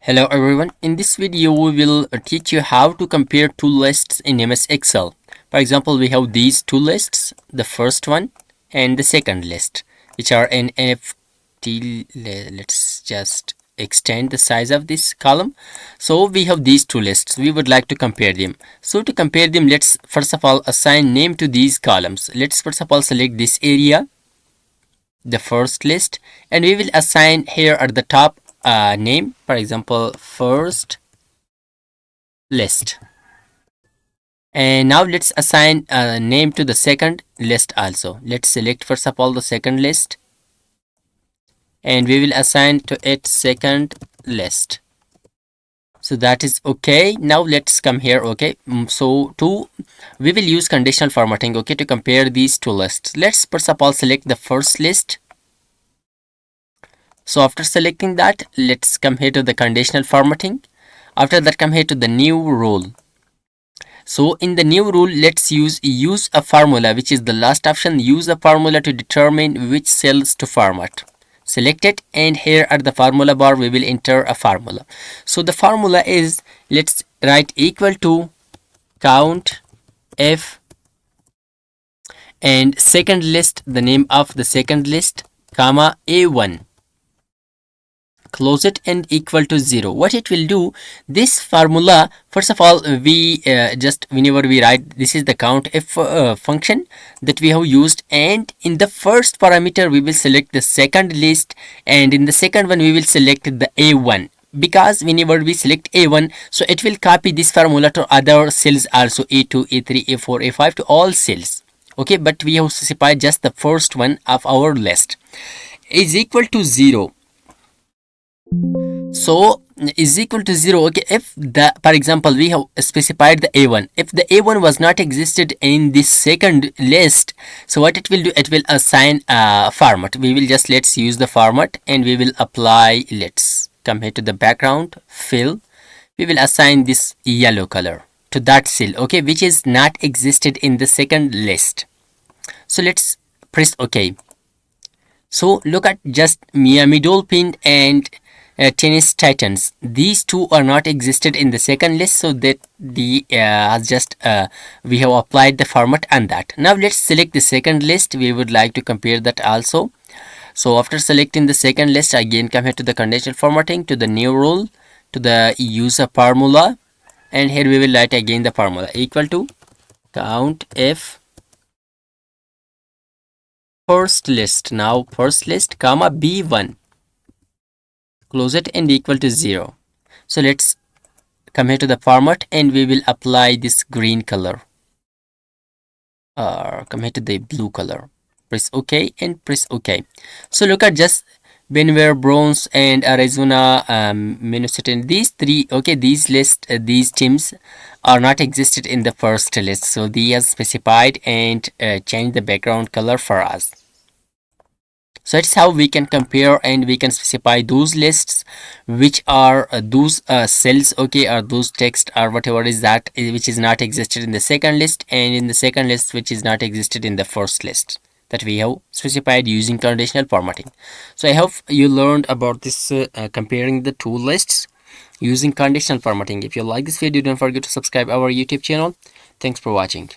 Hello everyone, in this video we will teach you how to compare two lists in MS Excel. For example, we have these two lists, the first one and the second list, which are in NFT. Let's just extend the size of this column. So we have these two lists, we would like to compare them. So to compare them, let's first of all assign name to these columns. Let's first of all select this area, the first list, and we will assign here at the top name, for example, first list. And now let's assign a name to the second list also. Let's select first of all the second list and we will assign to it second list. So that is okay. Now let's come here. Okay, we will use conditional formatting, okay, to compare these two lists. Let's first of all select the first list. So after selecting that, let's come here to the conditional formatting. After that, come here to the new rule. So in the new rule, let's use a formula, which is the last option. Use a formula to determine which cells to format. Select it, and here at the formula bar we will enter a formula. So the formula is, let's write equal to COUNTIF and second list, the name of the second list, comma A1. Close it and equal to 0. What it will do, this formula, first of all, we just whenever we write, this is the COUNTIF function that we have used, and in the first parameter we will select the second list, and in the second one we will select the A1, because whenever we select A1, so it will copy this formula to other cells also, A2, A3, A4, A5, to all cells. Okay, but we have specified just the first one of our list is equal to 0. So is equal to 0. Okay, if the, for example, we have specified the A1, if the A1 was not existed in this second list, so what it will do, it will assign a format. We will just, let's use the format and we will apply, let's come here to the background, fill, we will assign this yellow color to that cell, okay, which is not existed in the second list. So let's press OK. So look at just Miami Dolphin and Tennis Titans. These two are not existed in the second list, so that the we have applied the format on that. Now let's select the second list. We would like to compare that also. So after selecting the second list, again come here to the conditional formatting, to the new rule, to the use a formula, and here we will write again the formula equal to COUNTIF first list, now first list, comma B1. Close it and equal to 0. So let's come here to the format and we will apply this green color, come here to the blue color, press OK and press OK. So look at just Benware, Bronze and Arizona, Minnesota, these three, okay, these list, these teams are not existed in the first list, so they are specified and change the background color for us. So that's how we can compare and we can specify those lists, which are those cells, okay, or those text or whatever is that which is not existed in the second list, and in the second list which is not existed in the first list that we have specified using conditional formatting. So I hope you learned about this comparing the two lists using conditional formatting. If you like this video, don't forget to subscribe our YouTube channel. Thanks for watching.